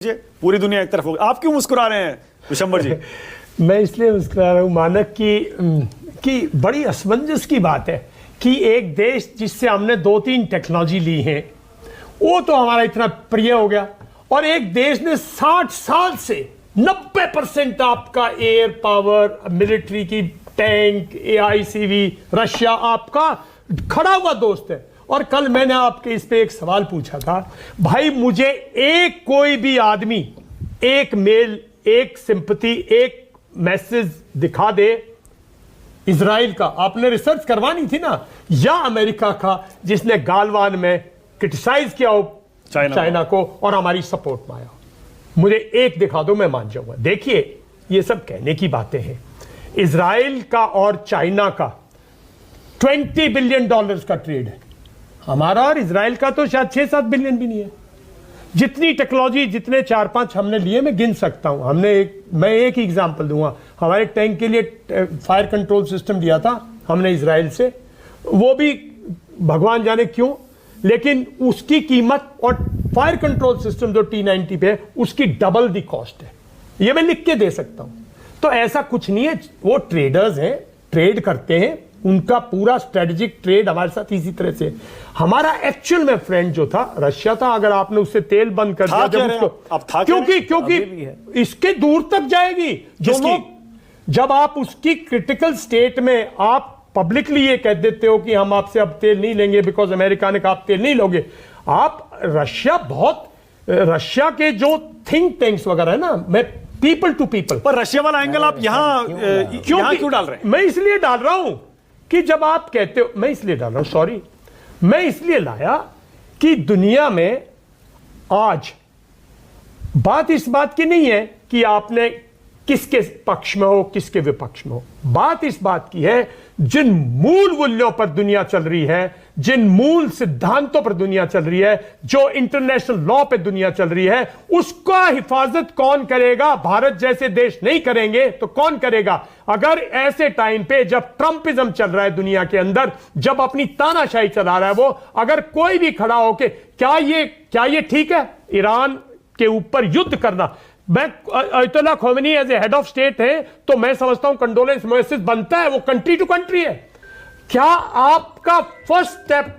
पूरी दुनिया एक तरफ हो गई। आप क्यों मुस्कुरा रहे हैं विशंबर जी? मैं इसलिए मुस्कुरा रहा हूँ मानक कि बड़ी असमंजस की बात है कि एक देश जिससे हमने 2-3 टेक्नोलॉजी ली है वो तो हमारा इतना प्रिय हो गया, और एक देश ने 60 साल से 90% आपका एयर पावर, मिलिट्री की टैंक, AICV, रशिया आपका खड़ा हुआ दोस्त है। और कल मैंने आपके इस पे एक सवाल पूछा था, भाई मुझे एक कोई भी आदमी एक मेल, एक सिंपैथी, एक मैसेज दिखा दे इजराइल का, आपने रिसर्च करवानी थी ना, या अमेरिका का जिसने गालवान में क्रिटिसाइज किया हो चाइना को और हमारी सपोर्ट में आया, मुझे एक दिखा दो, मैं मान जाऊंगा। देखिए ये सब कहने की बातें हैं। इजराइल का और चाइना का $20 बिलियन का ट्रेड है, हमारा और इजराइल का तो शायद 6-7 बिलियन भी नहीं है। जितनी टेक्नोलॉजी, जितने 4-5 हमने लिए, मैं गिन सकता हूं। मैं एक ही एग्जांपल दूंगा, हमारे टैंक के लिए फायर कंट्रोल सिस्टम लिया था हमने इजराइल से, वो भी भगवान जाने क्यों, लेकिन उसकी कीमत और फायर कंट्रोल सिस्टम जो T90 पे है उसकी डबल दी कॉस्ट है। ये मैं लिख के दे सकता हूं। तो ऐसा कुछ नहीं है, वो ट्रेडर्स हैं, ट्रेड करते हैं, उनका पूरा स्ट्रेटेजिक ट्रेड हमारे साथ इसी तरह से। हमारा एक्चुअल में फ्रेंड जो था रशिया था, अगर आपने उससे तेल बंद कर दिया क्योंकि इसके दूर तक जाएगी जो लोग, जब आप उसकी क्रिटिकल स्टेट में आप पब्लिकली ये कह देते हो कि हम आपसे अब तेल नहीं लेंगे बिकॉज अमेरिका ने कहा आप तेल नहीं लोगे। आप रशिया के जो थिंक टैंक्स वगैरह है ना, मैं पीपल टू पीपल, पर रशिया वाला एंगल आप यहां क्यों डाल रहे हैं? मैं इसलिए डाल रहा हूं कि जब आप कहते हो, मैं इसलिए डाल रहा हूं, सॉरी, मैं इसलिए लाया कि दुनिया में आज बात इस बात की नहीं है कि आपने किसके पक्ष में हो, किसके विपक्ष में हो। बात इस बात की है, जिन मूल मूल्यों पर दुनिया चल रही है, जिन मूल सिद्धांतों पर दुनिया चल रही है, जो इंटरनेशनल लॉ पे दुनिया चल रही है, उसका हिफाजत कौन करेगा? भारत जैसे देश नहीं करेंगे तो कौन करेगा? अगर ऐसे टाइम पे जब ट्रंपिज्म चल रहा है दुनिया के अंदर, जब अपनी तानाशाही चला रहा है वो, अगर कोई भी खड़ा होके, क्या ये ठीक है ईरान के ऊपर युद्ध करना? मैं Ayatollah Khomeini as a head of state है तो मैं समझता हूं कंडोलेंस मैसेज बनता है, वो कंट्री टू कंट्री है। क्या आपका फर्स्ट स्टेप,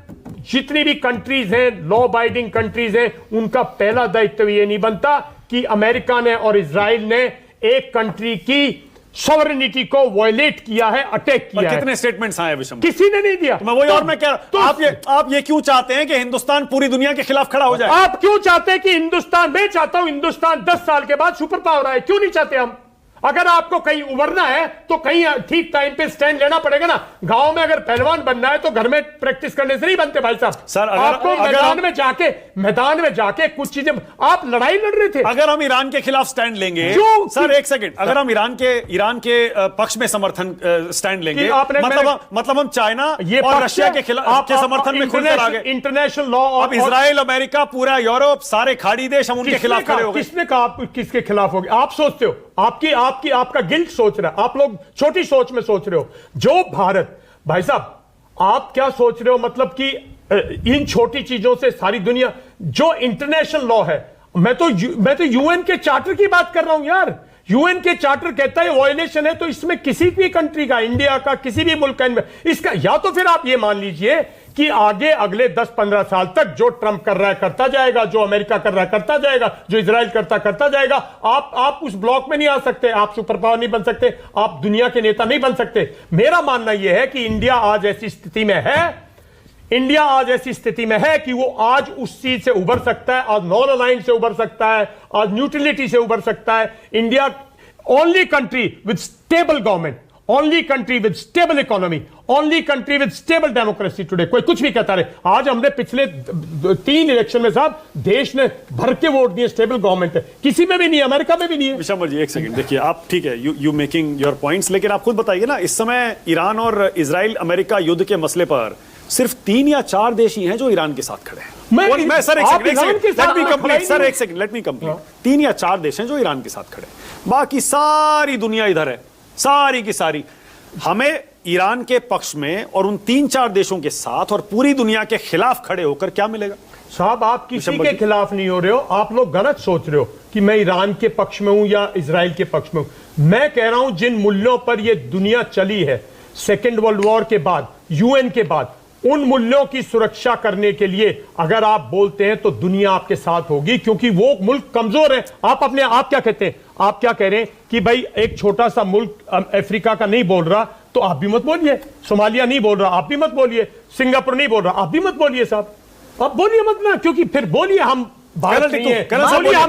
जितनी भी कंट्रीज हैं, लॉ अबाइडिंग कंट्रीज हैं, उनका पहला दायित्व यह नहीं बनता कि अमेरिका ने और इजराइल ने एक कंट्री की सॉवरेनिटी को वायलेट किया है, अटैक किया है? कितने स्टेटमेंट्स आए विषम? किसी ने नहीं दिया। तो मैं वही और मैं कह रहा हूं, आप ये क्यों चाहते हैं कि हिंदुस्तान पूरी दुनिया के खिलाफ खड़ा हो जाए? आप क्यों चाहते हैं कि हिंदुस्तान, मैं चाहता हूं हिंदुस्तान 10 साल के बाद सुपर पावर आए, क्यों नहीं चाहते हम? अगर आपको कहीं उभरना है तो कहीं ठीक टाइम पे स्टैंड लेना पड़ेगा ना। गांव में अगर पहलवान बनना है तो घर में प्रैक्टिस करने से नहीं बनते भाई साहब। सर आपको मैदान में जाके कुछ चीजें, आप लड़ाई लड़ रहे थे। अगर हम ईरान के खिलाफ स्टैंड लेंगे, सर एक सेकंड, अगर हम ईरान के पक्ष में समर्थन स्टैंड लेंगे, मतलब हम चाइना और रशिया के खिलाफ के समर्थन में खुद आ गए। इंटरनेशनल लॉ, अब इजराइल, अमेरिका, पूरा यूरोप, सारे खाड़ी देश, हम उनके खिलाफ खड़े हो गए। किसने कहा आप किसके खिलाफ हो गए? आप सोचते हो, आपका गिल्ट सोच रहा है, आप लोग छोटी सोच में सोच रहे हो। जो भारत, भाई साहब आप क्या सोच रहे हो, मतलब कि इन छोटी चीजों से सारी दुनिया, जो इंटरनेशनल लॉ है, मैं तो UN के चार्टर की बात कर रहा हूं यार। UN के चार्टर कहता है वायलेशन है, तो इसमें किसी भी कंट्री का, इंडिया का, किसी भी मुल्क का इसका, या तो फिर आप ये मान लीजिए कि आगे अगले 10-15 साल तक जो ट्रंप कर रहा है करता जाएगा, जो अमेरिका कर रहा है करता जाएगा, जो इजराइल करता जाएगा। आप उस ब्लॉक में नहीं आ सकते, आप सुपर पावर नहीं बन सकते, आप दुनिया के नेता नहीं बन सकते। मेरा मानना यह है कि इंडिया आज ऐसी स्थिति में है कि वो आज उस चीज से उभर सकता है, आज नॉन अलाइंस से उभर सकता है, आज न्यूट्रलिटी से उभर सकता है। India only country with stable government, only country with stable economy, only country with stable democracy today. कोई कुछ भी कहता रहे, आज हमने पिछले 3 इलेक्शन में साहब देश ने भर के वोट दिए, स्टेबल गवर्नमेंट है, किसी में भी नहीं है, अमेरिका में भी नहीं है। विशंबर जी एक सेकंड, देखिए आप ठीक है, यू मेकिंग योर पॉइंट्स, लेकिन आप खुद बताइए ना, इस समय ईरान और इजराइल अमेरिका युद्ध के मसले पर सिर्फ 3 या 4 देश ही हैं जो ईरान के साथ खड़े हैं। मैं सर एक सेकंड, लेट मी कंप्लीट। 3 या 4 देश हैं जो ईरान के साथ खड़े हैं, बाकी सारी दुनिया इधर है, सारी की सारी। हमें ईरान के पक्ष में और उन 3-4 देशों के साथ और पूरी दुनिया के खिलाफ खड़े होकर क्या मिलेगा? साहब आप किसी के खिलाफ नहीं हो रहे हो, आप लोग गलत सोच रहे हो। कि मैं ईरान के पक्ष में हूं या इजराइल के पक्ष में हूं। मैं कह रहा हूं जिन मूल्यों पर यह दुनिया चली है सेकेंड वर्ल्ड वॉर के बाद, यूएन के बाद, उन मूल्यों की सुरक्षा करने के लिए अगर आप बोलते हैं तो दुनिया आपके साथ होगी, क्योंकि वो मुल्क कमजोर है। आप क्या कहते हैं, आप क्या कह रहे हैं कि भाई एक छोटा सा मुल्क अफ्रीका का नहीं बोल रहा तो आप भी मत बोलिए, सोमालिया नहीं बोल रहा आप भी मत बोलिए, सिंगापुर नहीं बोल रहा आप भी मत बोलिए साहब, आप बोलिए मत ना, क्योंकि फिर बोलिए हम भारत नहीं है, बोलिए हम